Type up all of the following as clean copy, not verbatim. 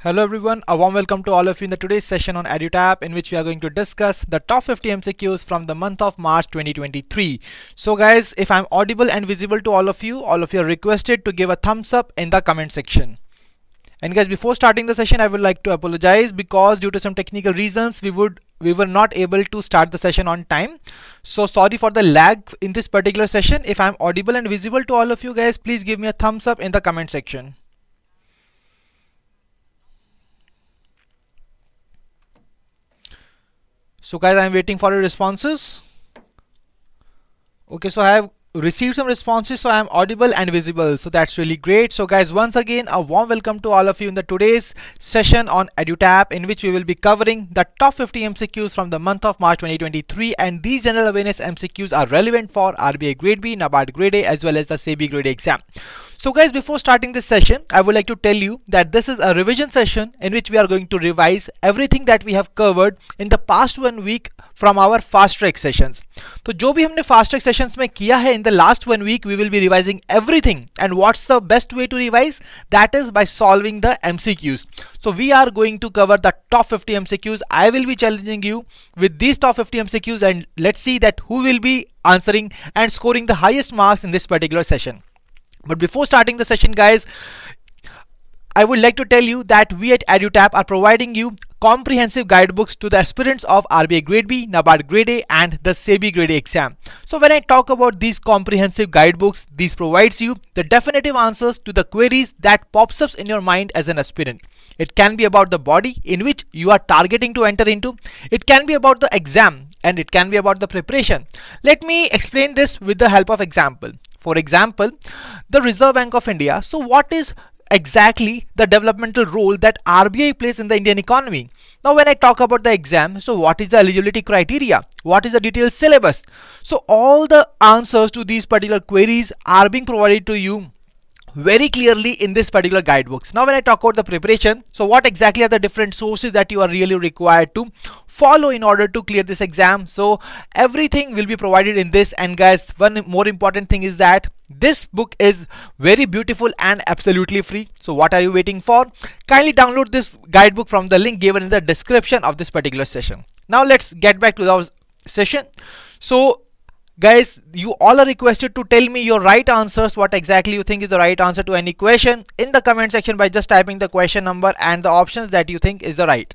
Hello everyone, a warm welcome to all of you in the today's session on EduTap, in which we are going to discuss the top 50 MCQs from the month of March 2023. So guys, if I'm audible and visible to all of you are requested to give a thumbs up in the comment section. And guys, before starting the session, I would like to apologize because due to some technical reasons, we were not able to start the session on time. So sorry for the lag in this particular session. If I'm audible and visible to all of you guys, please give me a thumbs up in the comment section. So guys, I'm waiting for your responses. Okay, so I have received some responses, so I am audible and visible, so that's really great. So guys, once again, a warm welcome to all of you in the today's session on EduTap, in which we will be covering the top 50 MCQs from the month of March 2023, and these general awareness MCQs are relevant for RBI Grade B, NABARD Grade A, as well as the SEBI Grade A exam. So guys, before starting this session, I would like to tell you that this is a revision session in which we are going to revise everything that we have covered in the past 1 week from our fast track sessions. तो जो भी हमने fast track sessions में किया है in the last 1 week, we will be revising everything. And what's the best way to revise? That is by solving the MCQs. So we are going to cover the top 50 MCQs. I will be challenging you with these top 50 MCQs, and let's see that who will be answering and scoring the highest marks in this particular session. But before starting the session, guys, I would like to tell you that we at EduTap are providing you comprehensive guidebooks to the aspirants of RBI Grade B, NABARD Grade A, and the SEBI Grade A exam. So when I talk about these comprehensive guidebooks, these provides you the definitive answers to the queries that pops up in your mind as an aspirant. It can be about the body in which you are targeting to enter into. It can be about the exam, and it can be about the preparation. Let me explain this with the help of example. For example, the Reserve Bank of India. So what is exactly the developmental role that RBI plays in the Indian economy? Now when I talk about the exam, so what is the eligibility criteria? What is the detailed syllabus? So all the answers to these particular queries are being provided to you very clearly in this particular guidebooks. Now when I talk about the preparation, so what exactly are the different sources that you are really required to follow in order to clear this exam? So everything will be provided in this. And guys, one more important thing is that this book is very beautiful and absolutely free. So what are you waiting for? Kindly download this guidebook from the link given in the description of this particular session. Now let's get back to our session. So guys, you all are requested to tell me your right answers, what exactly you think is the right answer to any question in the comment section by just typing the question number and the options that you think is the right.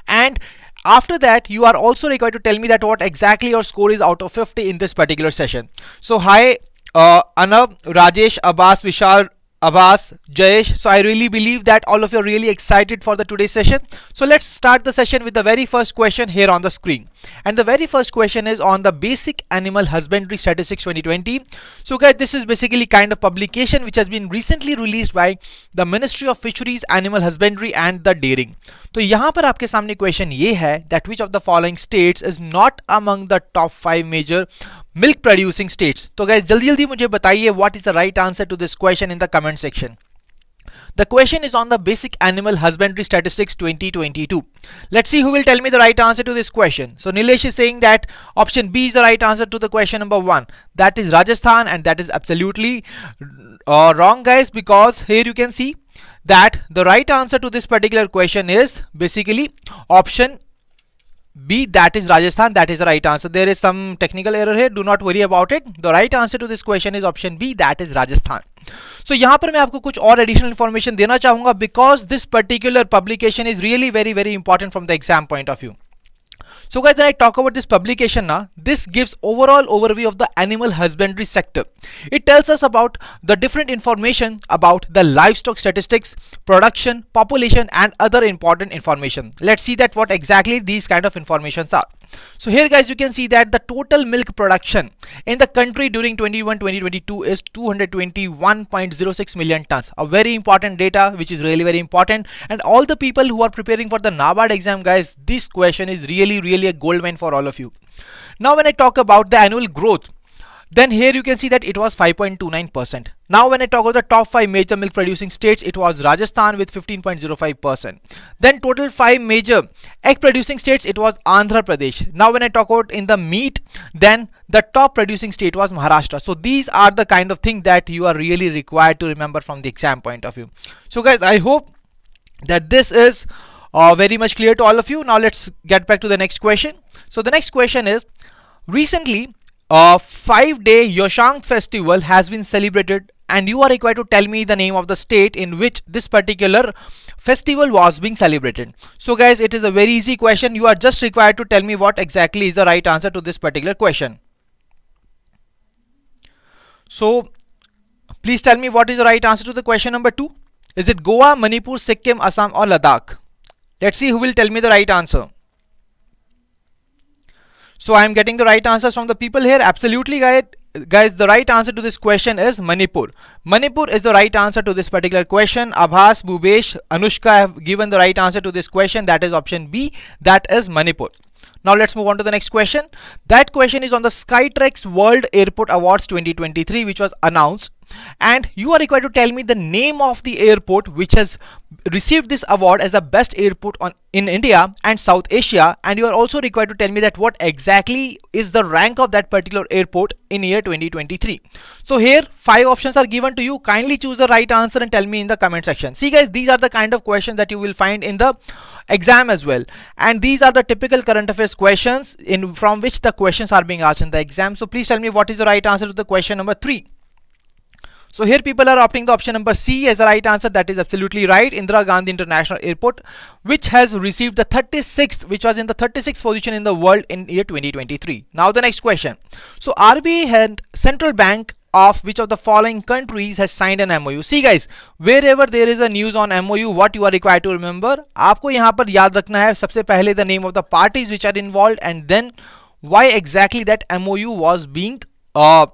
And after that, you are also required to tell me that what exactly your score is out of 50 in this particular session. So hi Anav, Rajesh, Abbas, Vishal, Abbas, Jayesh. So I really believe that all of you are really excited for the today's session. So let's start the session with the very first question here on the screen. And the very first question is on the Basic Animal Husbandry Statistics 2020. So guys, this is basically kind of publication which has been recently released by the Ministry of Fisheries, Animal Husbandry and the Dairying. तो यहाँ पर आपके सामने question ये है that which of the following states is not among the top 5 major milk producing states. तो guys, जल्दी जल्दी मुझे बताइए what is the right answer to this question in the comment section. The question is on the Basic Animal Husbandry Statistics 2022. Let's see who will tell me the right answer to this question. So Nilesh is saying that option B is the right answer to the question number 1. That is Rajasthan, and that is absolutely wrong, guys, because here you can see that the right answer to this particular question is basically option B, that is Rajasthan. That is the right answer. There is some technical error here, do not worry about it. The right answer to this question is option B, that is Rajasthan. So यहाँ पर मैं आपको कुछ और additional information देना चाहूँगा because this particular publication is really very important from the exam point of view. So guys, when I talk about this publication now, this gives overall overview of the animal husbandry sector. It tells us about the different information about the livestock statistics, production, population and other important information. Let's see that what exactly these kind of informations are. So here guys, you can see that the total milk production in the country during 2021-2022 is 221.06 million tons. A very important data which is really very important, and all the people who are preparing for the NABARD exam, guys, this question is really a gold mine for all of you. Now when I talk about the annual growth, then here you can see that it was 5.29%. Now when I talk about the top 5 major milk producing states, it was Rajasthan with 15.05%. Then total 5 major egg producing states, it was Andhra Pradesh. Now when I talk about in the meat, then the top producing state was Maharashtra. So these are the kind of thing that you are really required to remember from the exam point of view. So guys, I hope that this is very much clear to all of you. Now let's get back to the next question. So the next question is, recently a 5-day Yoshang festival has been celebrated, and you are required to tell me the name of the state in which this particular festival was being celebrated. So guys, it is a very easy question. You are just required to tell me what exactly is the right answer to this particular question. So please tell me what is the right answer to the question number 2. Is it Goa, Manipur, Sikkim, Assam or Ladakh? Let's see who will tell me the right answer. So I am getting the right answers from the people here. Absolutely, guys, the right answer to this question is Manipur. Manipur is the right answer to this particular question. Abhas, Bhubesh, Anushka have given the right answer to this question. That is option B. That is Manipur. Now let's move on to the next question. That question is on the Skytrax World Airport Awards 2023, which was announced, and you are required to tell me the name of the airport which has received this award as the best airport in India and South Asia, and you are also required to tell me that what exactly is the rank of that particular airport in year 2023. So here 5 options are given to you. Kindly choose the right answer and tell me in the comment section. See guys, these are the kind of questions that you will find in the exam as well, and these are the typical current affairs questions from which the questions are being asked in the exam. So please tell me what is the right answer to the question number 3. So here people are opting the option number C as the right answer. That is absolutely right. Indira Gandhi International Airport, which has received the 36th, which was in the 36th position in the world in year 2023. Now the next question. So RBI and Central Bank of which of the following countries has signed an MOU? See guys, wherever there is a news on MOU, what you are required to remember, आपको यहाँ पर याद रखना है सबसे पहले the name of the parties which are involved, and then why exactly that MOU was being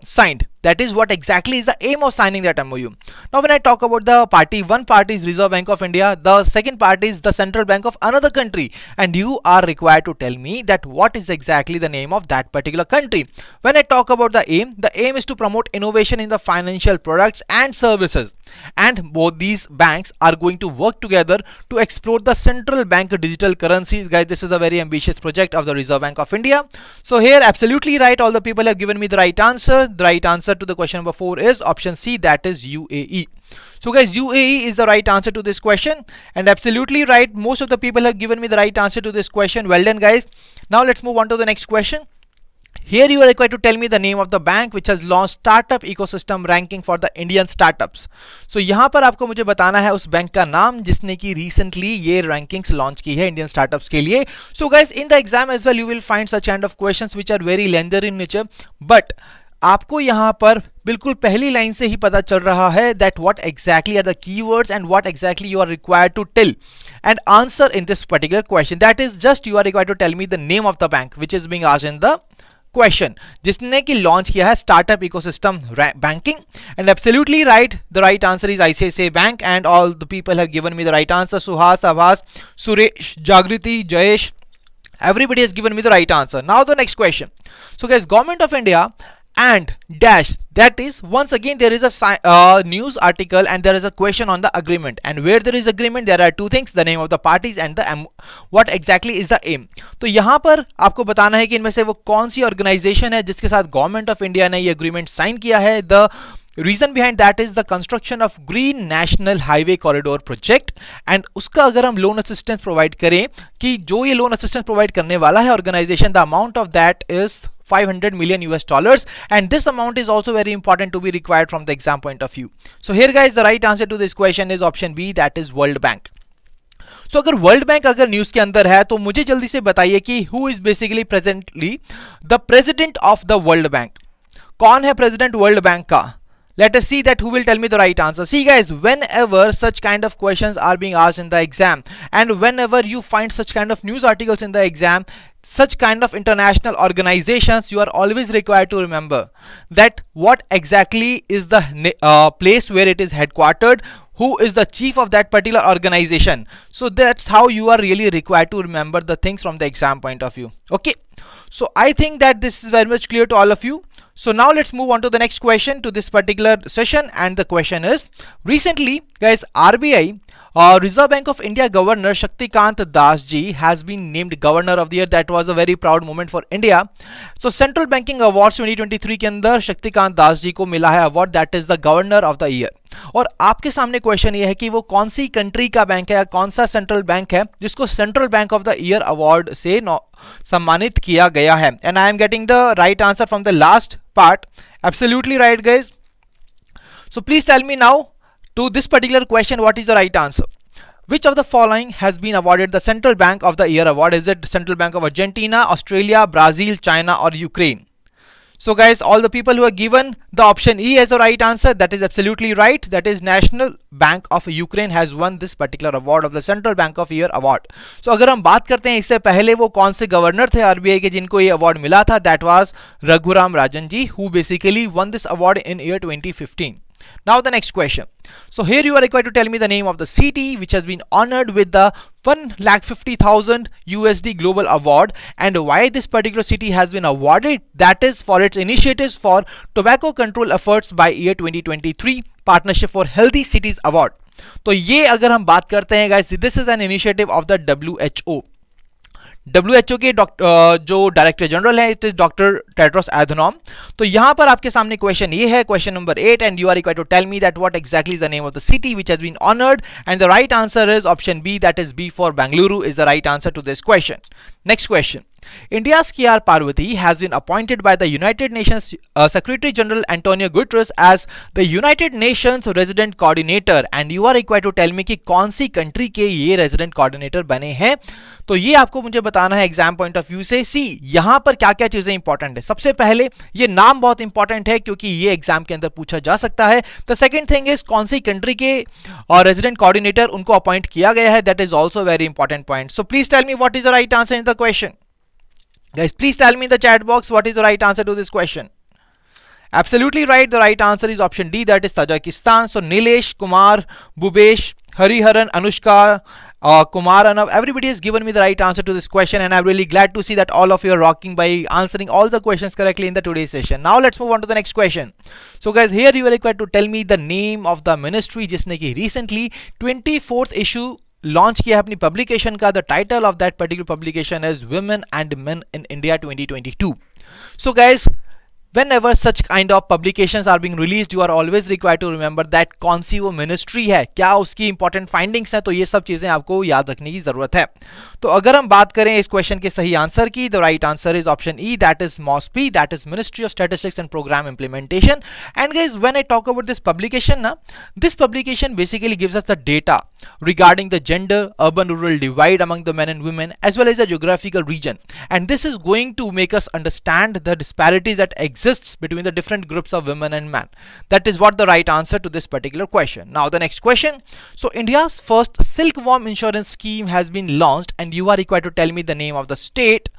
signed. That is what exactly is the aim of signing that MOU. Now when I talk about the party, one party is Reserve Bank of India, the second party is the Central Bank of another country, and you are required to tell me that what is exactly the name of that particular country. When I talk about the aim is to promote innovation in the financial products and services, and both these banks are going to work together to explore the central bank digital currencies. Guys, this is a very ambitious project of the Reserve Bank of India. So here absolutely right, all the people have given me the right answer. The right answer to the question number 4 is option C, that is UAE. So guys, UAE is the right answer to this question, and absolutely right, most of the people have given me the right answer to this question. Well done guys. Now let's move on to the next question. Here you are required to tell me the name of the bank which has launched startup ecosystem ranking for the Indian startups. So यहाँ पर आपको मुझे बताना है उस bank का नाम जिसने की recently ये rankings launch की है Indian startups के लिए. So guys, in the exam as well you will find such kind of questions which are very lengthy in nature, but आपको यहाँ पर बिल्कुल पहली लाइन से ही पता चल रहा है that what exactly are the keywords and what exactly you are required to tell and answer in this particular question. That is just you are required to tell me the name of the bank which is being asked in the question, जिसने की launch किया है startup ecosystem banking. And absolutely right, the right answer is ICICI bank, and all the people have given me the right answer. Suhas, आभास, सुरेश, जागृति, Jayesh, everybody has given me the right answer. Now the next question. So guys, government of India and dash, that is once again there is a news article and there is a question on the agreement, and where there is agreement there are two things, the name of the parties and the what exactly is the aim. तो यहाँ पर आपको बताना है कि इनमें से वो कौन सी ऑर्गेनाइजेशन है जिसके साथ गवर्नमेंट ऑफ इंडिया ने ये एग्रीमेंट साइन किया है. The reason behind that is the construction of green national highway corridor project, and उसका अगर हम लोन असिस्टेंस प्रोवाइड करें कि जो ये लोन असिस्टेंस प्रोवाइड करने वाला है organization, the amount of that is $500 million US, and this amount is also very important to be required from the exam point of view. So here guys, the right answer to this question is option B, that is World Bank. So अगर world bank अगर news के अंदर है तो मुझे जल्दी से बताइए कि who is basically presently the president of the world bank. कौन है प्रेसिडेंट वर्ल्ड बैंक का? Let us see that who will tell me the right answer. See guys, whenever such kind of questions are being asked in the exam, and whenever you find such kind of news articles in the exam, such kind of international organizations, you are always required to remember that what exactly is the place where it is headquartered, who is the chief of that particular organization. So that's how you are really required to remember the things from the exam point of view. Okay, so I think that this is very much clear to all of you. So now let's move on to the next question to this particular session, and the question is, recently guys, RBI Reserve Bank of India Governor Shaktikant Das ji has been named Governor of the Year. That was a very proud moment for India. So Central Banking Awards 2023 के अंदर शक्तिकांत दास जी को मिला है award, that is the governor of the year. और आपके सामने question ये है कि वो कौन सी कंट्री का बैंक है या कौन सा सेंट्रल बैंक है जिसको central bank of the year award से सम्मानित किया गया है. And I am getting the right answer from the last part. Absolutely right guys. So please tell me now to this particular question, what is the right answer? Which of the following has been awarded the Central Bank of the Year award? Is it Central Bank of Argentina, Australia, Brazil, China or Ukraine? So guys, all the people who are given the option E as the right answer, that is absolutely right. That is National Bank of Ukraine has won this particular award of the Central Bank of Year award. So अगर हम बात करते हैं इससे पहले वो कौन से गवर्नर थे आरबीआई के जिनको ये अवार्ड मिला था, that was Raghuram Rajan ji, who basically won this award in year 2015. Now the next question. So here you are required to tell me the name of the city which has been honored with the 1,50,000 USD Global Award and why this particular city has been awarded. That is for its initiatives for tobacco control efforts by year 2023 Partnership for Healthy Cities Award. तो ये अगर हम बात करते हैं guys, this is an initiative of the WHO. WHO के जो director general है, it is doctor Tedros Adhanom. तो यहां पर आपके सामने क्वेश्चन ये है, question number 8, and you are required to tell me that what exactly is the name of the city which has been honoured, and the right answer is option B, that is B for Bengaluru is the right answer to this question. Next question. India's KR Parvati has been appointed by the United Nations Secretary General Antonio Guterres as the United Nations Resident Coordinator, and you are required to tell me कि कौन सी country के ये Resident Coordinator बने हैं. तो ये आपको मुझे बताना है एग्जाम पॉइंट ऑफ व्यू से. सी यहां पर क्या क्या चीजें इंपॉर्टेंट है. सबसे पहले ये नाम बहुत इंपॉर्टेंट है क्योंकि ये एग्जाम के अंदर पूछा जा सकता है. द सेकंड थिंग इज कौन सी कंट्री के रेजिडेंट कोऑर्डिनेटर उनको अपॉइंट किया गया है, that is also very important point. So please tell me what is the right answer in the question. Guys, please tell me in the chat box what is the right answer to this question. Absolutely right. The right answer is option D, that is Tajikistan. So Nilesh, Kumar, Bhubesh, Hariharan, Anushka, Kumar, Anav, everybody has given me the right answer to this question, and I'm really glad to see that all of you are rocking by answering all the questions correctly in the today's session. Now let's move on to the next question. So guys, here you are required to tell me the name of the ministry जिसने की recently 24th issue launch किया है अपनी publication का. The title of that particular publication is women and main in India 2022. So guys, whenever such kind of publications are being released, you are always required to remember that कौन सी वो ministry है, क्या उसकी important findings हैं. तो ये सब चीजें आपको याद रखने की जरूरत है. तो अगर हम बात करें इस क्वेश्चन के सही आंसर की, the right answer is option E, that is MoSPI, that is ministry of statistics and programme implementation. And guys, when I talk about this publication ना, this publication basically gives us the data regarding the gender urban rural divide among the men and women as well as the geographical region, and this is going to make us understand the disparities that exists between the different groups of women and men. That is what the right answer to this particular question. Now the next question. So India's first silkworm insurance scheme has been launched, and you are required to tell me the name of the state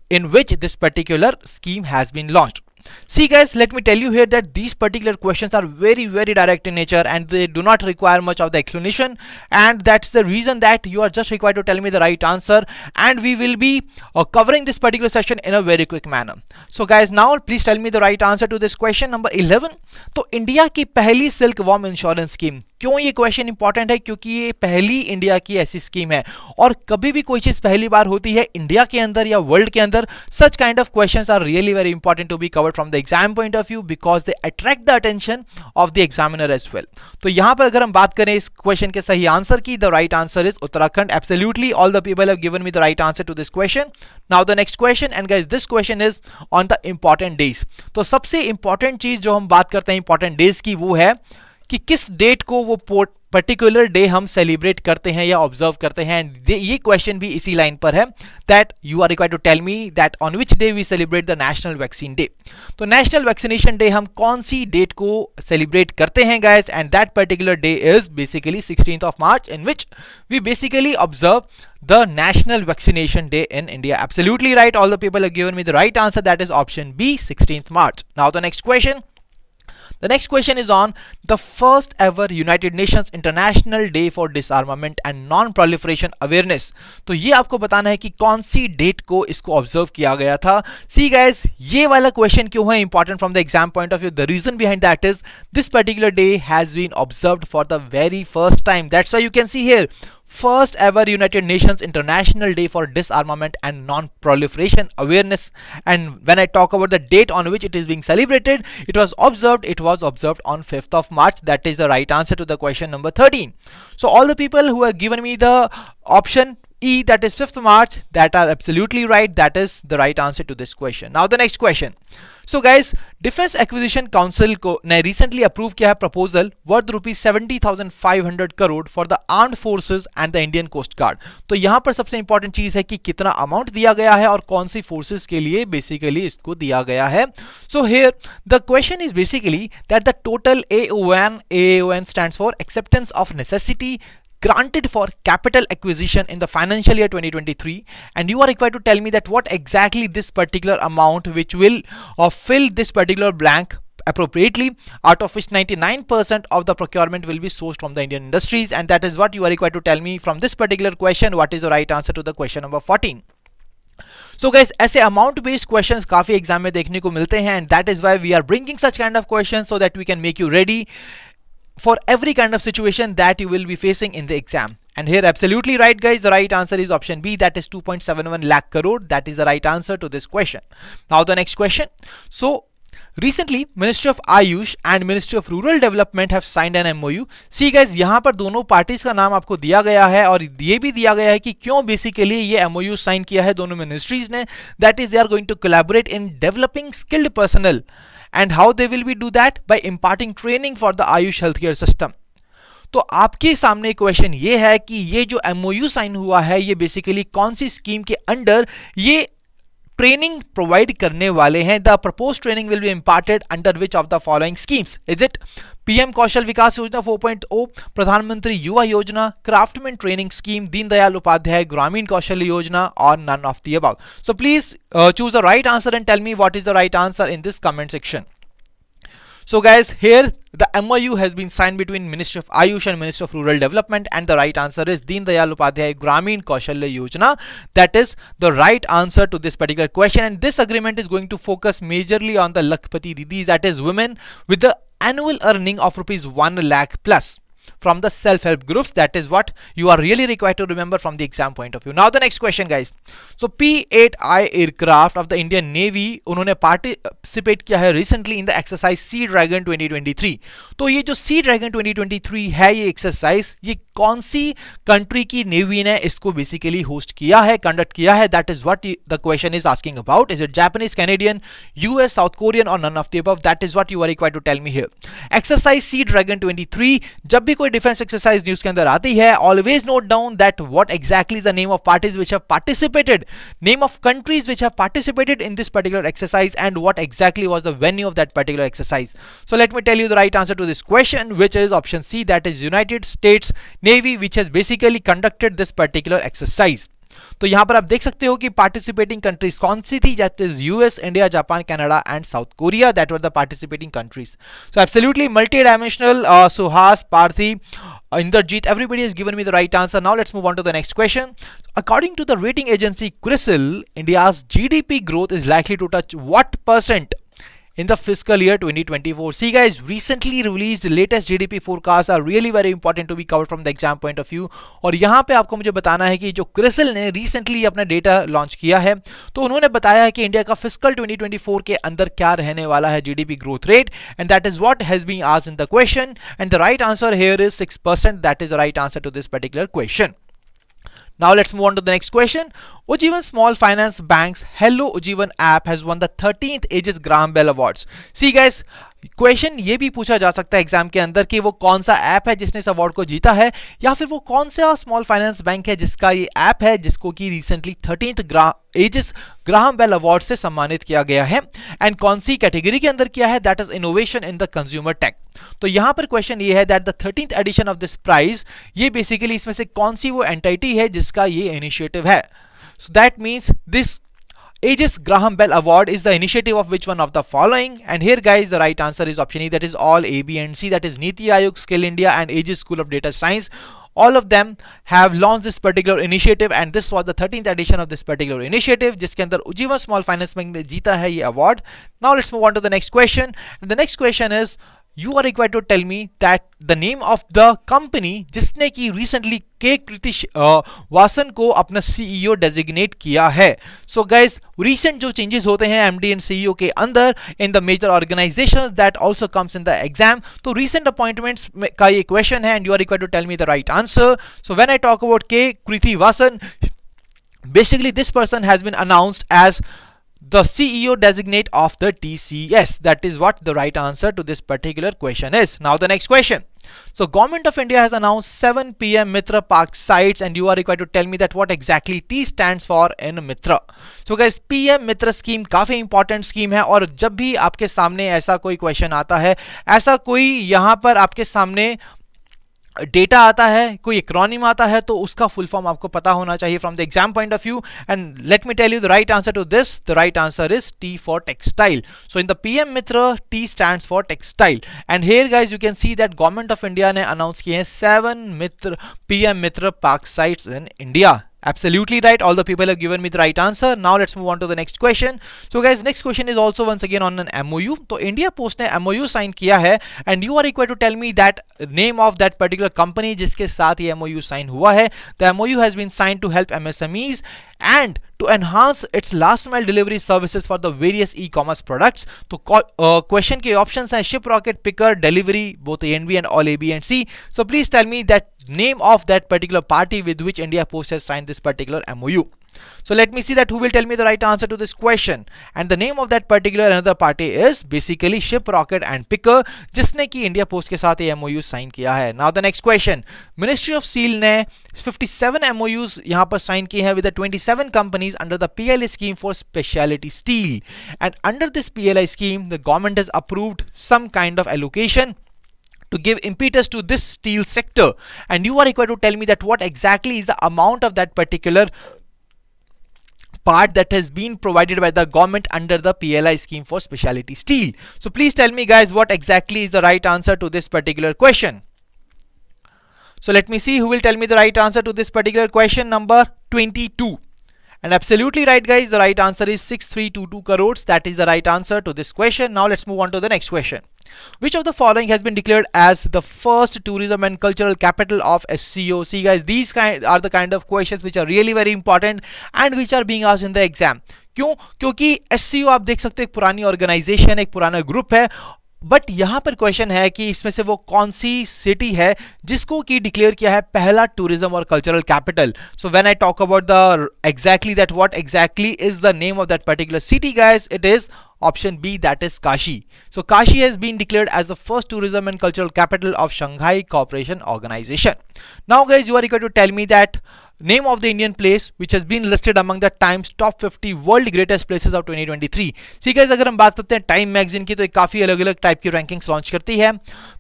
in which this particular scheme has been launched. See guys, let me tell you here that these particular questions are very direct in nature and they do not require much of the explanation, and that's the reason that you are just required to tell me the right answer, and we will be covering this particular session in a very quick manner. So guys, now please tell me the right answer to this question number 11. तो India की पहली silk worm insurance scheme, क्यों ये question important है? क्योंकि ये पहली India की ऐसी स्कीम है, और कभी भी कोई चीज पहली बार होती है इंडिया के अंदर या वर्ल्ड के अंदर, such kind of questions are really very important to be covered from the exam point of view because they attract the attention of the examiner as well. तो यहां पर अगर हम बात करें इस क्वेश्चन के सही आंसर की, the right answer is Uttarakhand. Absolutely all the people have given me the right answer to this question. Now the next question, and guys this question is on the important days. तो सबसे important चीज जो हम बात करते हैं important days की, वो है कि किस डेट को वो पर्टिकुलर डे हम सेलिब्रेट करते हैं या ऑब्जर्व करते हैं. ये क्वेश्चन भी इसी लाइन पर है, that you are required to tell me that on which day we celebrate the national vaccine day. तो नेशनल वैक्सीनेशन डे हम कौन सी डेट को सेलिब्रेट करते हैं guys, and that particular day is basically 16th of March, in which we basically observe the national vaccination day in India. Absolutely right, all the people have given me the right answer, that is option B, 16th March. Now the next question. The next question is on the first ever United Nations International Day for Disarmament and Non-Proliferation Awareness. तो ये आपको बताना है कि कौन सी date को इसको ऑब्जर्व किया गया था. See guys, ये वाला क्वेश्चन क्यों है important from the exam point of view? The reason behind that is this particular day has been observed for the very first time. That's why you can see here first ever United Nations International Day for Disarmament and Non-Proliferation Awareness. And when I talk about the date on which it is being celebrated, it was observed on 5th of March. That is the right answer to the question number 13. So all the people who have given me the option E, that is 5th March, that are absolutely right. That is the right answer to this question. Now the next question. So guys, Defense Acquisition Council को ने recently approve किया है proposal worth rupees 70,500 crore for the armed forces and the Indian Coast Guard. तो यहाँ पर सबसे important चीज है कि कितना अमाउंट दिया गया है और कौन सी forces के लिए basically इसको दिया गया है. So here the question is basically that the total AON stands for Acceptance of Necessity granted for capital acquisition in the financial year 2023, and you are required to tell me that what exactly this particular amount which will fill this particular blank appropriately, out of which 99% of the procurement will be sourced from the Indian industries, and that is what you are required to tell me from this particular question. What is the right answer to the question number 14? So guys, ऐसे amount based questions काफी exam में देखने को मिलते हैं, and that is why we are bringing such kind of questions so that we can make you ready for every kind of situation that you will be facing in the exam. And here absolutely right guys, the right answer is option B, that is 2.71 lakh crore. That is the right answer to this question. Now the next question. So recently Ministry of Ayush and Ministry of Rural Development have signed an MOU. See guys, यहाँ पर दोनों parties का नाम आपको दिया गया है और ये भी दिया गया है कि क्यों बेसिकली ये MOU साइन किया है दोनों मिनिस्ट्रीज ने. That is, they are going to collaborate in developing skilled personnel. And how they will be do that? By imparting training for the Ayush healthcare system. तो आपके सामने क्वेश्चन ये है कि ये जो MOU साइन हुआ है ये बेसिकली कौन सी स्कीम के अंडर ये ट्रेनिंग प्रोवाइड करने वाले हैं. The propose training will be imparted under which of the following schemes? Is it PM Kaushal Vikas Yojana 4.0, Pradhanmantri Yuva Yojana, craftsman training scheme, Deendayal Upadhyaya Grameen Kaushalya योजना, और none of the above? So please choose the right answer and tell me what is the right answer in this comment section. So guys, here the MOU has been signed between Ministry of Ayush and Ministry of Rural Development, and the right answer is Deendayal Upadhyay Gramin Kaushalya Yojana. That is the right answer to this particular question, and this agreement is going to focus majorly on the Lakhpati Didis, that is women with the annual earning of rupees 1 lakh plus from the self-help groups. That is what you are really required to remember from the exam point of view. Now the next question guys. So P-8I aircraft of the Indian Navy उन्होंने participate किया है recently in the exercise Sea Dragon 2023. तो ये जो Sea Dragon 2023 है ये exercise, ये कौन सी कंट्री की नेवी ने इसको बेसिकली होस्ट किया है, कंडक्ट किया है? That is what the question is asking about. Is it Japanese, Canadian, US, South Korean, और none of the above? That is what you are required to tell me here. Exercise C dragon 23, जब भी कोई defence exercise news के अंदर आती है, always note down that what exactly is the name of parties which have participated, name of countries which have participated in this particular exercise, and what exactly was the venue of that particular exercise. So let me tell you the right answer to this question, which is option C, that is United States Navy, which has basically conducted this particular exercise. तो यहां पर आप देख सकते हो कि participating countries कौन सी थी? That is US, India, Japan, Canada and south Korea. That were the participating countries. So absolutely multi dimensional. Suhas, Parthi, Inderjeet, everybody has given me the right answer. Now let's move on to the next question. According to the rating agency CRISIL, India's GDP growth is likely to touch what percent in the fiscal year 2024? See guys, recently released latest GDP forecasts are really very important to be covered from the exam point of view. और यहाँ पे आपको मुझे बताना है कि जो CRISIL ने recently अपना डेटा लॉन्च किया है, तो उन्होंने बताया है कि इंडिया का फिस्कल 2024 के अंदर क्या रहने वाला है GDP growth rate, and that is what has been asked in the question, and the right answer here is 6%. That is the right answer to this particular question. Now let's move on to the next question. Ujjivan Small Finance Bank's Hello Ujjivan app has won the 13th Aegis Graham Bell Awards. See guys, question ये भी पूछा जा सकता है exam के अंदर कि वो कौन सा ऐप है जिसने इस अवार्ड को जीता है, या फिर वो कौन सा स्मॉल फाइनेंस बैंक है जिसका ये ऐप है जिसको कि recently 13th Aegis Graham Bell award से सम्मानित किया गया है, एंड कौन सी कैटेगरी के अंदर किया है? That is innovation in the consumer tech. तो यहां पर क्वेश्चन ये है that the 13th edition of this prize, ये बेसिकली इसमें से कौन सी वो एंटिटी है जिसका ये इनिशिएटिव है. So that means this Aegis Graham Bell Award is the initiative of which one of the following? And here guys, the right answer is option E, that is all A, B and C, that is Niti Aayog, Skill India and Aegis School of Data Science. All of them have launched this particular initiative and this was the 13th edition of this particular initiative जिसके अंदर Ujjivan Small Finance Bank ने जीता है ये award. Now let's move on to the next question. And the next question is, you are required to tell me that the name of the company जिसने की recently के कृति वासन को अपना CEO designate किया है. So guys, recent जो changes होते हैं MD and CEO के अंदर in the major organizations that also comes in the exam, तो recent appointments का ये question है and you are required to tell me the right answer. So when I talk about K. Kriti Vasan, basically this person has been announced as the CEO designate of the TCS. That is what the right answer to this particular question is. Now the next question. So Government of India has announced 7 PM Mitra Park sites and you are required to tell me that what exactly T stands for in Mitra. So guys, PM Mitra scheme काफी important scheme है और जब भी आपके सामने ऐसा कोई question आता है, ऐसा कोई यहाँ पर आपके सामने डेटा आता है, कोई एक्रोनिम आता है, तो उसका फुल फॉर्म आपको पता होना चाहिए from the exam point of view. And let me tell you the right answer to this. The right answer is T for textile. So in the PM Mitra, T stands for textile. And here guys, you can see that Government of India ने announce किए हैं 7 PM Mitra Park sites in India. Absolutely right, all the people have given me the right answer. Now let's move on to the next question. So guys, next question is also once again on an MOU. तो India Post ने MOU sign किया है and you are required to tell me that name of that particular company जिसके साथ ये MOU sign हुआ है. The MOU has been signed to help MSMEs and to enhance its last mile delivery services for the various e-commerce products. तो question के options हैं ship, rocket, picker, delivery, both A and B and all A, B and C. So please tell me that name of that particular party with which India Post has signed this particular MOU. So let me see that who will tell me the right answer to this question. And the name of that particular another party is basically Ship, Rocket and Picker जिसने की India Post के साथ ये MOU sign किया है. Now the next question. Ministry of Steel ने 57 MOUs यहाँ पर साइन किए हैं with the 27 companies under the PLI scheme for specialty steel. And under this PLI scheme, the government has approved some kind of allocation to give impetus to this steel sector. And you are required to tell me that what exactly is the amount of that particular part that has been provided by the government under the PLI scheme for specialty steel. So please tell me guys what exactly is the right answer to this particular question. So let me see who will tell me the right answer to this particular question number 22. And absolutely right guys, the right answer is 6322 crores. That is the right answer to this question. Now let's move on to the next question. Which of the following has been declared as the first tourism and cultural capital of SCO? See guys, these are the kind of questions which are really very important and which are being asked in the exam. क्यों? क्योंकि SCO आप देख सकते हो एक पुरानी organisation, एक पुराना ग्रुप है, बट यहां पर क्वेश्चन है कि इसमें से वो कौन सी सिटी है जिसको की डिक्लेयर किया है पहला टूरिज्म और cultural capital. So when I talk about the exactly that what exactly is the name of that particular city guys, it is option B, that is Kashi. So Kashi has been declared as the first tourism and cultural capital of Shanghai Cooperation Organization. Now guys, you are required to tell me that name of the Indian place which has been listed among the Times top 50 world greatest places of 2023. See guys, अगर हम बात करते हैं time magazine की तो एक काफी अलग अलग टाइप की रैंकिंग्स लॉन्च करती है.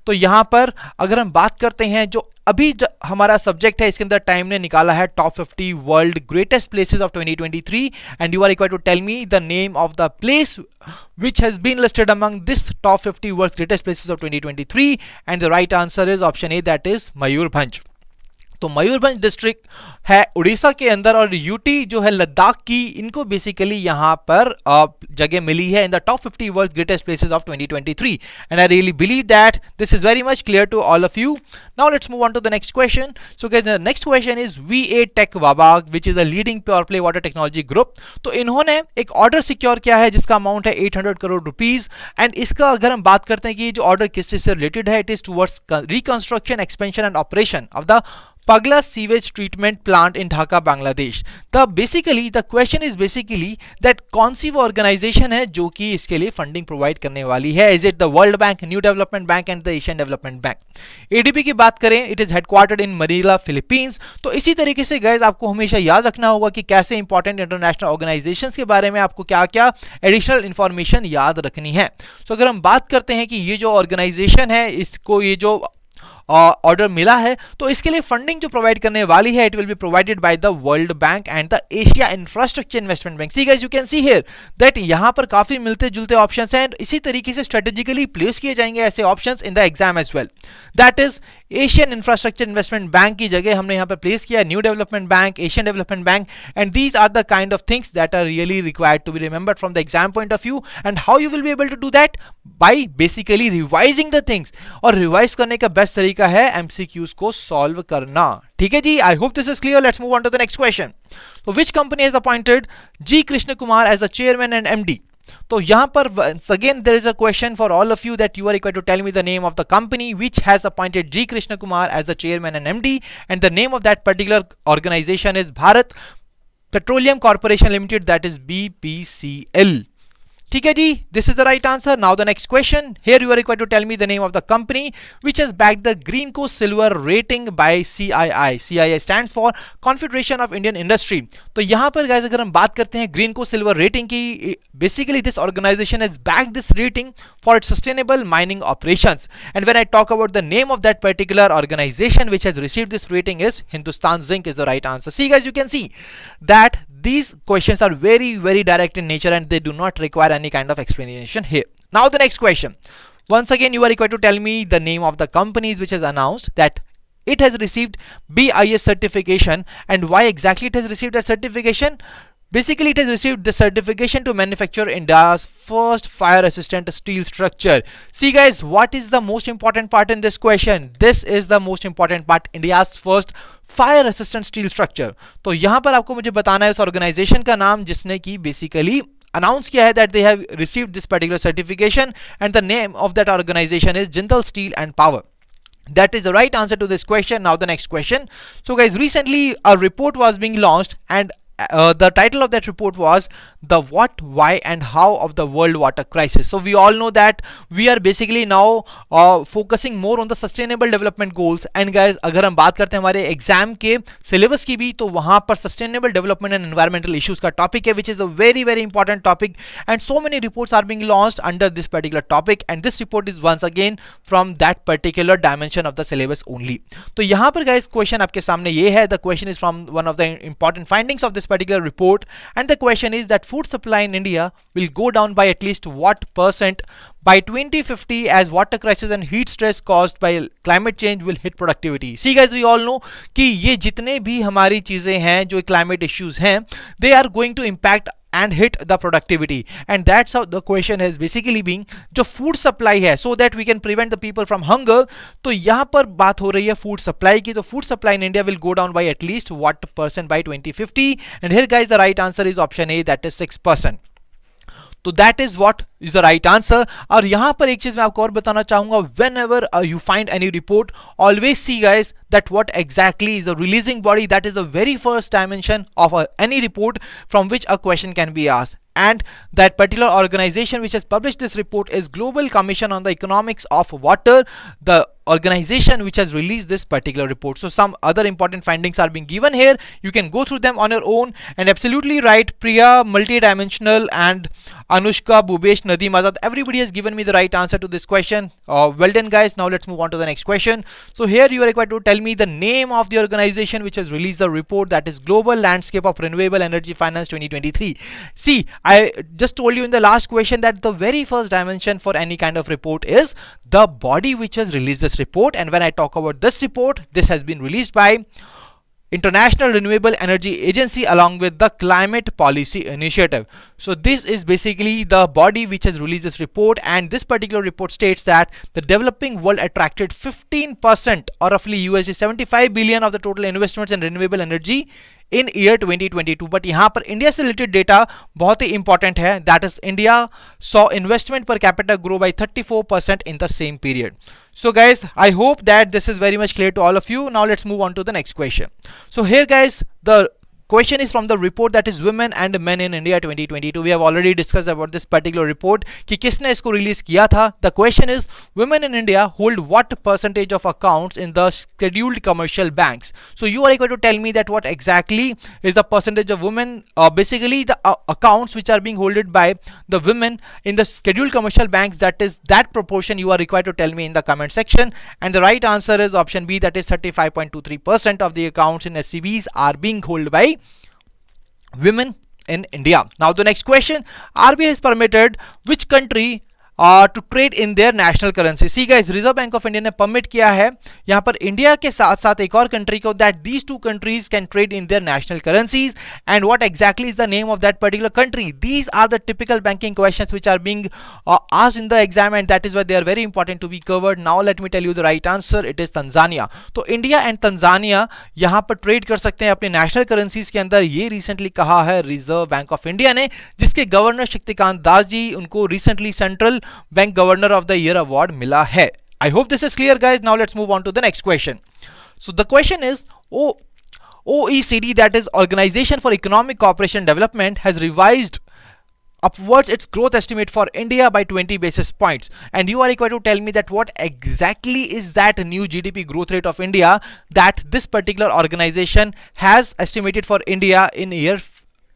तो यहाँ पर अगर हम बात करते हैं जो अभी हमारा सब्जेक्ट है, इसके अंदर टाइम ने निकाला है top 50 world greatest places of 2023 and you are required to tell me the name of the place which has been listed among this top 50 world's greatest places of 2023 and the right answer is option A, that is Mayurbhanj. तो Mayurbhanj district है उड़ीसा के अंदर और UT जो है लद्दाख की, इनको basically यहाँ पर जगह मिली है in the top 50 world greatest places of 2023 and I really believe that this is very much clear to all of you. Now let's move on to the next question. So guys, the next question is VA tech Wabag which is a leading pure play water technology group. तो इन्होंने एक order secure किया है जिसका amount है 800 crore rupees and इसका अगर हम बात करते हैं कि ये जो ऑर्डर किस चीज से रिलेटेड है, it is towards reconstruction, expansion and operation of the Pagla sewage treatment plant in Dhaka, Bangladesh. The question is basically that कौन सी वो ऑर्गेनाइजेशन है जो कि इसके लिए फंडिंग प्रोवाइड करने वाली है. Is it the world bank, new Development Bank and the Asian Development bank. ADB की बात करें, it is headquartered in Manila, Philippines. तो इसी तरीके से गाइस आपको हमेशा याद रखना होगा कि कैसे इंपॉर्टेंट इंटरनेशनल ऑर्गेनाइजेशंस के बारे में आपको क्या क्या एडिशनल इंफॉर्मेशन याद रखनी है. सो अगर हम बात करते हैं कि ये जो ऑर्गेनाइजेशन है, इसको ये जो ऑर्डर मिला है, तो इसके लिए फंडिंग जो प्रोवाइड करने वाली है, it will be provided by the world bank and the Asia infrastructure Investment bank. See guys, you can see here that यहां पर काफी मिलते जुलते ऑप्शंस हैं, इसी तरीके से स्ट्रेटेजिकली प्लेस किए जाएंगे ऐसे options in the exam as well. That is Asian Infrastructure Investment Bank की जगह हमने यहां पर प्लेस किया New Development Bank, Asian Development Bank, and these are the kind of things that are really required to be remembered from the exam point of view. And how you will be able to do that? By basically revising the things. और revise करने का best तरीका है MCQs को solve करना. ठीक है जी, I hope this is clear. Let's move on to the next question. So which company has appointed G. Krishna Kumar as the chairman and MD? तो यहां पर once again there is a question for all of you that you are required to tell me the name of the company which has appointed G. Krishna Kumar as the chairman and MD, and the name of that particular organization is Bharat Petroleum Corporation Limited, that is BPCL. ठीक है जी, this is the right answer. Now the next question. Here you are required to tell me the name of the company which has backed the Greenko Silver rating by CII. CII stands for Confederation of Indian Industry. तो यहाँ पर guys अगर हम बात करते हैं Greenko Silver rating की, basically this organization has backed this rating for its sustainable mining operations. And when I talk about the name of that particular organization which has received this rating is Hindustan Zinc is the right answer. See guys, you can see that these questions are very direct in nature and they do not require any kind of explanation here. Now the next question. Once again you are required to tell me the name of the companies which has announced that it has received BIS certification, and why exactly it has received that certification. Basically it has received the certification to manufacture India's first fire resistant steel structure. See guys, what is the most important part in this question? This is the most important part, India's first fire resistant steel structure. तो यहां पर आपको मुझे बताना है उस organisation का नाम जिसने की बेसिकली अनाउंस किया है that they have received this particular certification, and the name of that organization is Jindal Steel and Power. That is the right answer to this question. Now the next question. So guys, recently a report was being launched, and the title of that report was the what, why and how of the world water crisis. So we all know that we are basically now focusing more on the sustainable development goals. And guys, अगर हम बात करते हैं हमारे exam के syllabus की भी, तो वहां पर sustainable development and environmental issues का टॉपिक है, which is a very important topic, and so many reports are being launched under this particular topic, and this report is once again from that particular dimension of the syllabus only. तो यहाँ पर guys question आपके सामने ये है, the question is from one of the important findings of this particular report, and the question is that food supply in India will go down by at least what percent by 2050 as water crisis and heat stress caused by climate change will hit productivity. See guys, we all know कि ये जितने भी हमारी चीजें हैं जो climate issues हैं, they are going to impact and hit the productivity, and that's how the question has basically been जो food supply है, so that we can prevent the people from hunger. तो यहाँ पर बात हो रही है food supply की, तो food supply in India will go down by at least what percent by 2050, and here guys the right answer is option A, that is 6%. तो that is what is the right answer. और यहां पर एक चीज मैं आपको और बताना चाहूंगा, when ever you find any report, always see guys that what exactly is the releasing body, that is the very first dimension of any report from which a question can be asked. And that particular organization which has published this report is Global Commission on the Economics of Water, the organization which has released this particular report. So some other important findings are being given here, you can go through them on your own. And absolutely right, Priya, multidimensional, and Anushka, Bhubesh, Nadeem Azad, everybody has given me the right answer to this question. Well done guys. Now let's move on to the next question. So here you are required to tell me the name of the organization which has released the report, that is Global Landscape of Renewable Energy Finance 2023. See, I just told you in the last question that the very first dimension for any kind of report is the body which has released this report. And when I talk about this report, this has been released by International Renewable Energy Agency along with the Climate Policy Initiative. So this is basically the body which has released this report, and this particular report states that the developing world attracted 15% or roughly USD 75 billion of the total investments in renewable energy in year 2022. But यहाँ पर India से related data बहुत ही important है, that is India saw investment per capita grow by 34% in the same period. So guys, I hope that this is very much clear to all of you. Now let's move on to the next question. So here guys, the question is from the report that is Women and Men in India 2022. We have already discussed about this particular report कि किसने इसको release किया था. The question is women in India hold what percentage of accounts in the scheduled commercial banks. So you are equal to tell me that what exactly is the percentage of women, basically the accounts which are being holded by the women in the scheduled commercial banks, that is that proportion you are required to tell me in the comment section. And the right answer is option B, that is 35.23% of the accounts in SCBs are being held by women in India. Now the next question, RBI has permitted which country to trade in their national currency. See guys, Reserve Bank of India ने permit किया है यहाँ पर India के साथ साथ एक और country को, that these two countries can trade in their national currencies. And what exactly is the name of that particular country? These are the typical banking questions which are being asked in the exam, and that is why they are very important to be covered. Now let me tell you the right answer. It is Tanzania. तो India and Tanzania यहाँ पर trade कर सकते हैं अपने national currencies के अंदर. ये रिसेंटली कहा है रिजर्व बैंक ऑफ इंडिया ने, जिसके गवर्नर शक्तिकांत दास जी, उनको recently central bank governor of the year award मिला है. I hope this is clear guys. Now let's move on to the next question. So the question is, OECD, that is Organization for Economic Cooperation and Development, has revised upwards its growth estimate for India by 20 basis points. And you are required to tell me that what exactly is that new GDP growth rate of India that this particular organization has estimated for India in year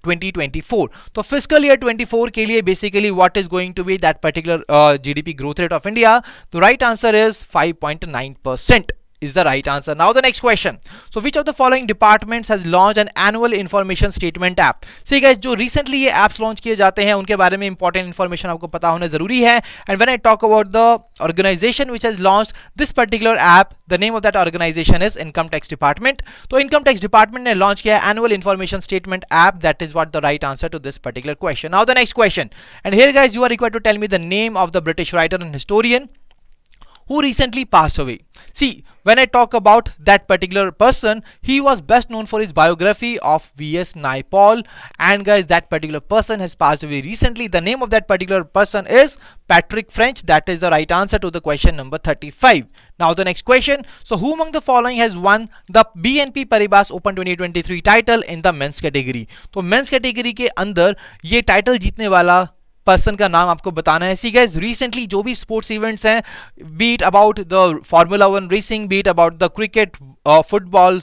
2024. तो fiscal year 24 के लिए basically what is going to be that particular GDP growth rate of India? The right answer is 5.9% is the right answer. Now the next question. So which of the following departments has launched an annual information statement app? See guys, जो recently ये apps launch किए जाते हैं उनके बारे में important information आपको पता होना जरूरी है. And when I talk about the organization which has launched this particular app, the name of that organization is Income Tax Department. तो Income Tax Department ने launch किया annual information statement app. That is what the right answer to this particular question. Now the next question. And here guys, you are required to tell me the name of the British writer and historian who recently passed away. See, when I talk about that particular person, he was best known for his biography of V.S. Naipaul, and guys, that particular person has passed away recently. The name of that particular person is Patrick French. That is the right answer to the question number 35. Now the next question. So who among the following has won the BNP Paribas Open 2023 title in the men's category? तो men's category के अंदर ये title जीतने वाला person का नाम आपको बताना है. सी गाइस, रिसेंटली जो भी स्पोर्ट्स इवेंट्स हैं, be it about the Formula 1 racing, be it about the cricket, football,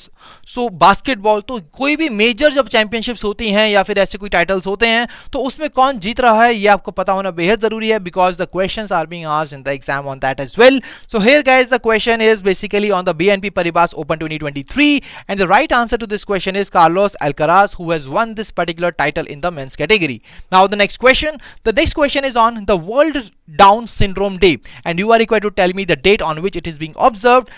so basketball, तो कोई भी मेजर जब चैंपियनशिप्स होती हैं या फिर ऐसे कोई टाइटल्स होते हैं तो उसमें कौन जीत रहा है ये आपको पता होना बेहद जरूरी है, because the questions are being asked in the exam on that as well. So here guys, the question is basically on the BNP Paribas Open 2023 and the right answer to this question is Carlos Alcaraz, who has won this particular title in the men's category. Now the next question. The next question is on the World Down Syndrome Day, and you are required to tell me the date on which it is being observed.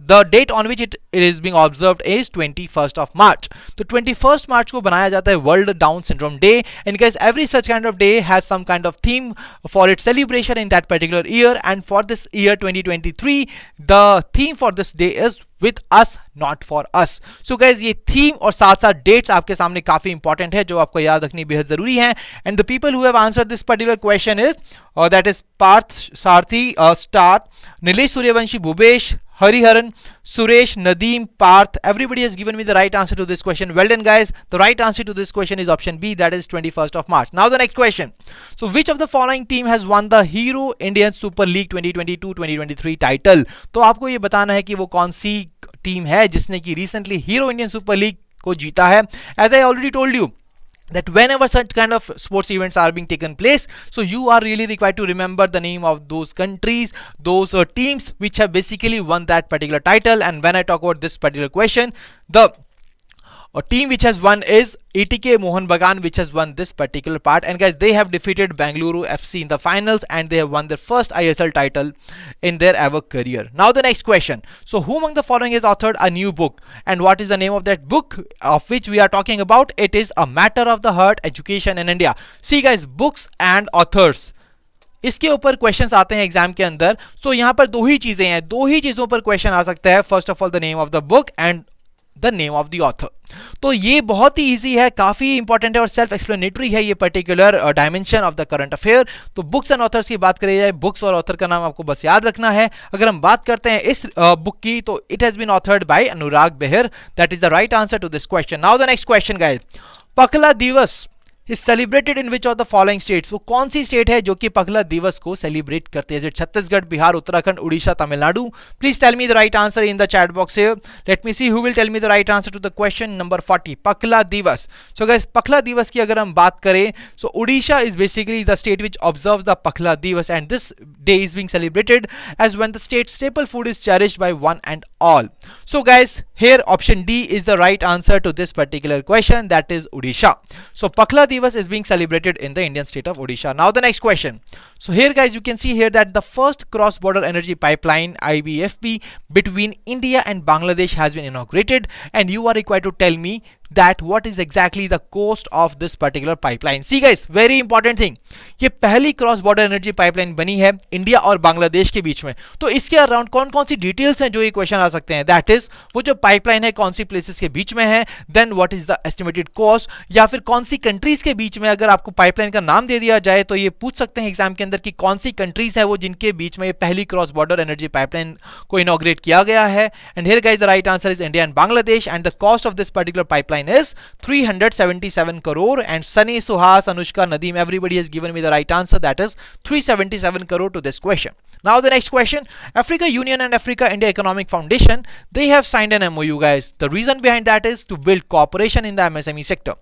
The date on which it is being observed is 21st of March. तो 21st March को बनाया जाता है World Down Syndrome Day, and guys, every such kind of day has some kind of theme for its celebration in that particular year. And for this year 2023, the theme for this day is with us, not for us. So guys, ये theme और साथ साथ dates आपके सामने काफी important है जो आपको याद रखनी बेहद जरूरी है. And the people who have answered this particular question is that is Parth Sarathi, star, Nilesh Suryavanshi, Bhupesh, Hariharan, Suresh, Nadeem, Parth. Everybody has given me the right answer to this question. Well done guys. The right answer to this question is option B, that is 21st of March. Now the next question. So which of the following team has won the Hero Indian Super League 2022-2023 title? तो आपको ये बताना है कि वो कौन सी team है जिसने की recently Hero Indian Super League को जीता है. As I already told you that whenever such kind of sports events are being taken place, so you are really required to remember the name of those countries, those teams which have basically won that particular title. And when I talk about this particular question, the team which has won is ATK Mohan Bagan, which has won this particular part. And guys, they have defeated Bengaluru FC in the finals and they have won their first ISL title in their ever career. Now the next question. So who among the following has authored a new book, and what is the name of that book of which we are talking about? It is A Matter of the Heart, Education in India. See guys, books and authors, इसके ऊपर questions आते हैं exam के अंदर. तो यहाँ पर दो ही चीजें हैं, दो ही चीजों पर क्वेश्चन आ सकता है. First of all the name of the book, and the name of the author. तो ये बहुत ही इजी है, काफी इंपॉर्टेंट है और सेल्फ एक्सप्लेनेटरी है ये particular dimension of the current affair. तो बुक्स एंड ऑथर्स की बात करी जाए, बुक्स और ऑथर का नाम आपको बस याद रखना है। अगर हम बात करते हैं इस बुक की, तो it has been authored by Anurag Behar. That is the right answer to this question. Now the next question guys, Pakhala Dibasa is celebrated in which of the following states? वो कौन सी स्टेट है जो कि पखला दिवस को सेलिब्रेट करते हैं? Chhattisgarh, Bihar, Uttarakhand, Orissa, Tamil Nadu? Please tell me the right answer in the chat box here. Let me see who will tell me the right answer to the question number 40, Pakhala Divas. So guys, Pakhala दिवस की अगर हम बात करें, so Orissa is basically the state which observe the Pakhala Divas, and this day is being celebrated as when the state staple food is cherished by one and all. So guys, here option D is the right answer to this particular question, that is Odisha. So Pakla Divas is being celebrated in the Indian state of Odisha. Now the next question. So here guys, you can see here that the first cross-border energy pipeline IBFP between India and Bangladesh has been inaugurated, and you are required to tell me that what is exactly the cost of this particular pipeline. See guys, very important thing, ये पहली cross border energy pipeline बनी है India और बांग्लादेश के बीच में। तो इसके अराउंड कौन कौन सी डिटेल्स हैं जो ये क्वेश्चन आ सकते हैं, दैट इज वो जो पाइपलाइन है कौन सी प्लेसेस के बीच में है, then what is the estimated cost, या फिर कौन सी कंट्रीज के बीच में अगर आपको पाइपलाइन का नाम दे दिया जाए तो ये पूछ सकते हैं एग्जाम के अंदर कि कौन सी कंट्रीज है वो जिनके बीच में ये पहली क्रॉस बॉर्डर एनर्जी पाइपलाइन को इनॉग्रेट किया गया है। And here guys, the right answer is India and Bangladesh, and the cost of this particular pipeline is 377 crore, and Sunny, Suhas, Anushka, Nadeem, everybody has given me the right answer, that is 377 crore to this question. Now the next question, Africa Union and Africa India Economic Foundation, they have signed an MOU guys. The reason behind that is to build cooperation in the MSME sector.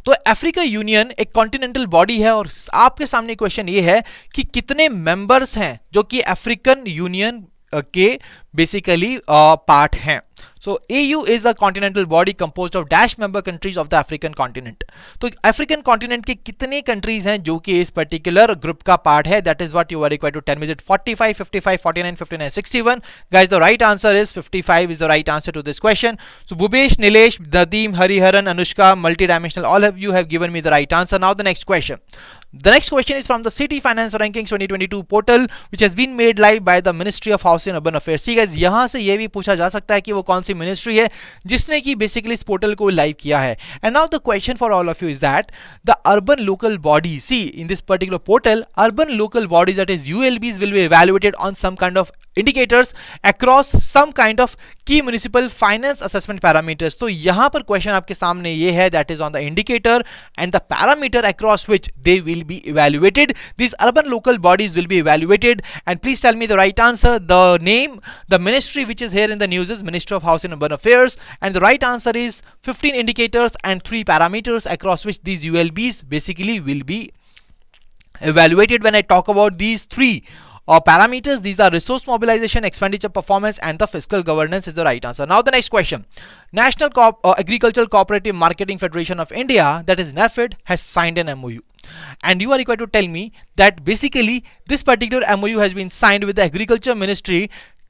तो Africa union एक continental body है और आपके सामने question ये है कि कितने मेंबर्स हैं जो कि अफ्रीकन यूनियन के बेसिकली पार्ट हैं। So AU is a continental body composed of dash member countries of the African continent. तो African continent के कितने countries हैं जो कि इस particular group का part है? That is what you are required to tell me. Is it 45, 55, 49, 59, 61? Guys, the right answer is 55 is the right answer to this question. So Bhubesh, Nilesh, Nadeem, Hariharan, Anushka, multidimensional, all of you have given me the right answer. Now the next question. The next question is from the City Finance Rankings 2022 portal, which has been made live by the Ministry of Housing and Urban Affairs. See guys, यहाँ से ये भी पूछा जा सकता है कि वो कौन सी मिनिस्ट्री है जिसने की बेसिकली इस पोर्टल को लाइव किया है। And now the question for all of you is that the urban local body, see in this particular portal, urban local bodies that is ULBs will be evaluated on some kind of indicators across some kind of key municipal finance assessment parameters. तो यहाँ पर question आपके सामने ये है, that is on the indicator and the parameter across which they will be evaluated. These urban local bodies will be evaluated, and please tell me the right answer. The name, the ministry which is here in the news is Ministry of Housing and Urban Affairs, and the right answer is 15 indicators and 3 parameters across which these ULBs basically will be evaluated. When I talk about these 3 parameters, these are resource mobilization, expenditure performance, and the fiscal governance is the right answer. Now the next question, National Agricultural Cooperative Marketing Federation of India, that is NABARD, has signed an MOU, and you are required to tell me that basically this particular MOU has been signed with the Agriculture Ministry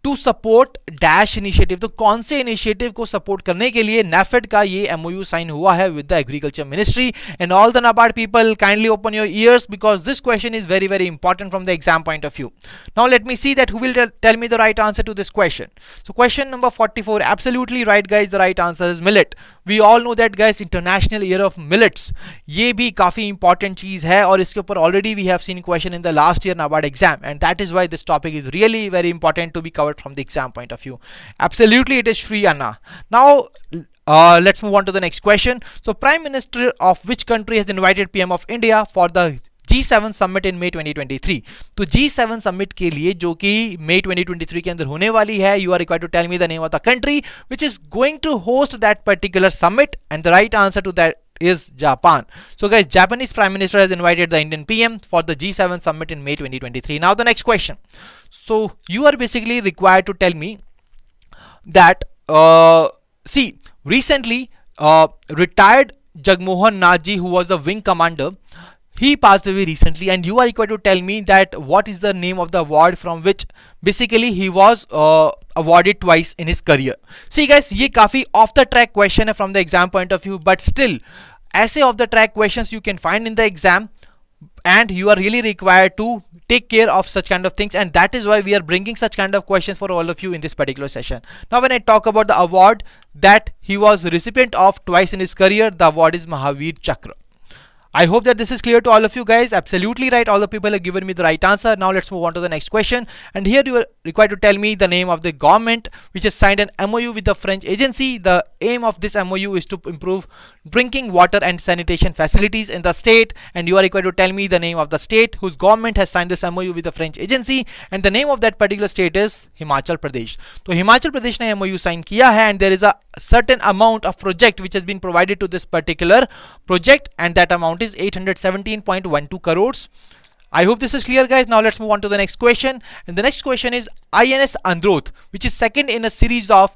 to support dash initiative. तो कौन से initiative को support करने के लिए NABARD का ये MOU sign हुआ है with the Agriculture Ministry? And all the NABARD people kindly open your ears because this question is very very important from the exam point of view. Now let me see that who will tell me the right answer to this question. So question number 44, absolutely right guys, the right answer is millet. We all know that guys, International Year of Millets, ये भी काफी important चीज है और इसके ऊपर already we have seen question in the last year NABARD exam, and that is why this topic is really very important to be covered from the exam point of view. Absolutely it is free, Anna. Now let's move on to the next question. So Prime Minister of which country has invited PM of India for the G7 summit in May 2023? तो G7 summit के लिए जो कि May 2023 के अंदर होने वाली है, you are required to tell me the name of the country which is going to host that particular summit, and the right answer to that is Japan. So guys, Japanese Prime Minister has invited the Indian PM for the G7 summit in May 2023. Now the next question. So you are basically required to tell me that see, recently retired Jagmohan Nath ji, who was the wing commander, he passed away recently, and you are required to tell me that what is the name of the award from which basically he was awarded twice in his career. See guys, ये काफी off the track question है from the exam point of view, but still ऐसे off the track questions you can find in the exam, and you are really required to take care of such kind of things, and that is why we are bringing such kind of questions for all of you in this particular session. Now when I talk about the award that he was recipient of twice in his career, the award is Mahavir Chakra. I hope that this is clear to all of you guys. Absolutely right. All the people have given me the right answer. Now let's move on to the next question. And here you are required to tell me the name of the government which has signed an MOU with the French agency. The aim of this MOU is to improve drinking water and sanitation facilities in the state. And you are required to tell me the name of the state whose government has signed this MOU with the French agency. And the name of that particular state is Himachal Pradesh. So Himachal Pradesh ne MOU sign kiya hai, and there is a certain amount of project which has been provided to this particular project, and that amount is 817.12 crores. I hope this is clear, guys. Now let's move on to the next question, and the next question is INS Androth, which is second in a series of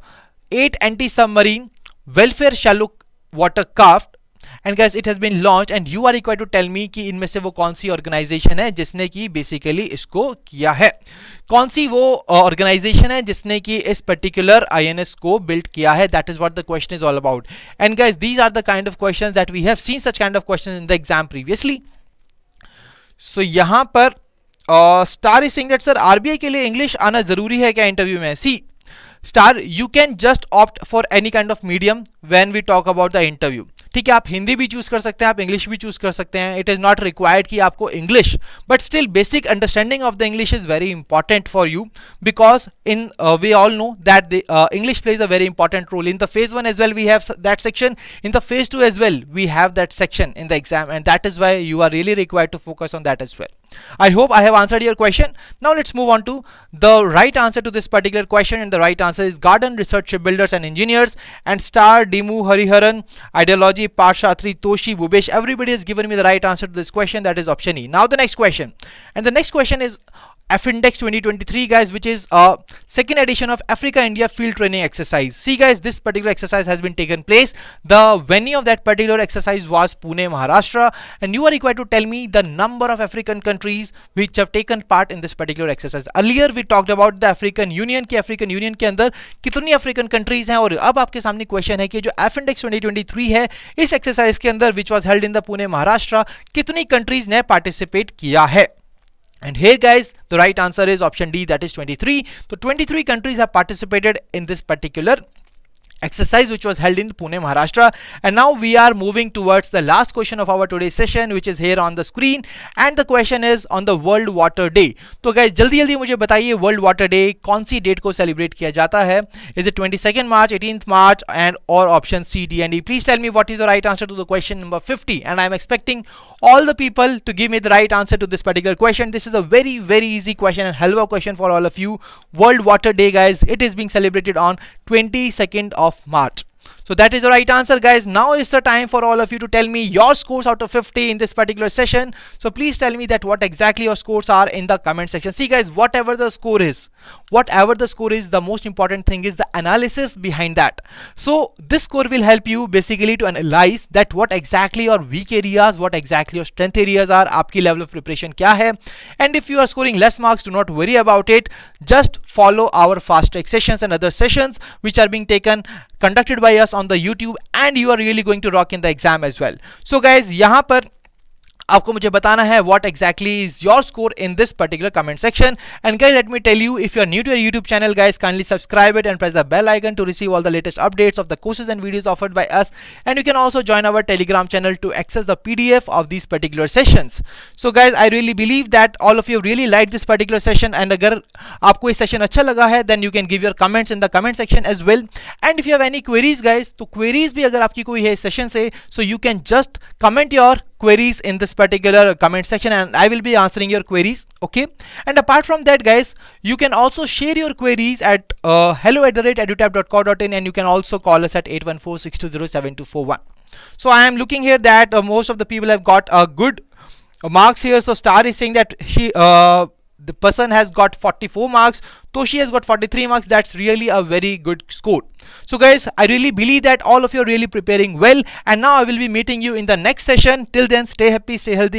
8 anti-submarine welfare shallow water craft, and guys it has been launched, and you are required to tell me कि इनमें से वो कौन सी organisation है जिसने कि basically इसको किया है, कौन सी वो ऑर्गेनाइजेशन है जिसने कि इस पर्टिकुलर INS को बिल्ड किया है. That is what the question is all about. And guys, these are the kind of questions that we have seen such kind of questions in the exam previously. So यहाँ पर star is saying that sir RBI के लिए English आना जरूरी है क्या interview में? See star, you can just opt for any kind of medium when we talk about the interview. ठीक है, आप हिंदी भी चूज कर सकते हैं, आप इंग्लिश भी चूज कर सकते हैं. इट इज नॉट रिक्वायर्ड कि आपको English, but still basic understanding of the English is very important for you, because in we all know that the English plays a very important role. In the phase 1 as well we have that section, in the phase 2 as well we have that section in the exam, and that is why you are really required to focus on that as well. I hope I have answered your question. Now let's move on to the right answer to this particular question, and the right answer is Garden Research Shipbuilders and Engineers, and Star, Dimu, Hariharan, Ideology, Parshatri, Toshi, Bhubesh. Everybody has given me the right answer to this question. That is option E. Now the next question, and the next question is F-Index 2023, guys, which is a second edition of Africa India Field Training Exercise. See guys, this particular exercise has been taken place. The venue of that particular exercise was Pune, Maharashtra, and you are required to tell me the number of African countries which have taken part in this particular exercise. Earlier we talked about the African Union कि African Union के अंदर कितनी African countries हैं, और अब आपके सामने question है कि जो F-Index 2023 है इस एक्सरसाइज के अंदर which was held in the Pune, Maharashtra, कितनी countries ने participate किया है. And here guys, the right answer is option D, that is 23. So 23 countries have participated in this particular exercise which was held in Pune, Maharashtra. And now we are moving towards the last question of our today's session, which is here on the screen, and the question is on the World Water Day. तो guys जल्दी जल्दी मुझे बताइए World Water Day कौन सी date को celebrate किया जाता है? Is it 22nd March, 18th March, and or option C, D and E? Please tell me what is the right answer to the question number 50, and I am expecting all the people to give me the right answer to this particular question. This is a very easy question and hello question for all of you. World Water Day, guys, it is being celebrated on 22nd of March. So that is the right answer, guys. Now is the time for all of you to tell me your scores out of 50 in this particular session. So please tell me that what exactly your scores are in the comment section. See guys, whatever the score is, the most important thing is the analysis behind that. So this score will help you basically to analyze that what exactly your weak areas, what exactly your strength areas are, आपकी level of preparation क्या है. And if you are scoring less marks, do not worry about it. Just follow our fast track sessions and other sessions which are being conducted by us on the YouTube, and you are really going to rock in the exam as well. So guys, यहाँ पर आपको मुझे बताना है what exactly is your score in this particular comment section. And guys, let me tell you, if you are new to our YouTube channel, guys, kindly subscribe it and press the bell icon to receive all the latest updates of the courses and videos offered by us. And you can also join our Telegram channel to access the PDF of these particular sessions. So guys, I really believe that all of you really liked this particular session, and अगर आपको इस session अच्छा लगा है, then you can give your comments in the comment section as well. And if you have any queries, guys, तो queries भी अगर आपकी कोई है इस session से, so you can just comment your queries in this particular comment section and I will be answering your queries. Okay, and apart from that, guys, you can also share your queries at hello@edutap.co.in, and you can also call us at 814-620-7241. So I am looking here that most of the people have got good marks here. So Star is saying that the person has got 44 marks, Toshi has got 43 marks. That's really a very good score. So guys, I really believe that all of you are really preparing well, and now I will be meeting you in the next session. Till then, stay happy, stay healthy.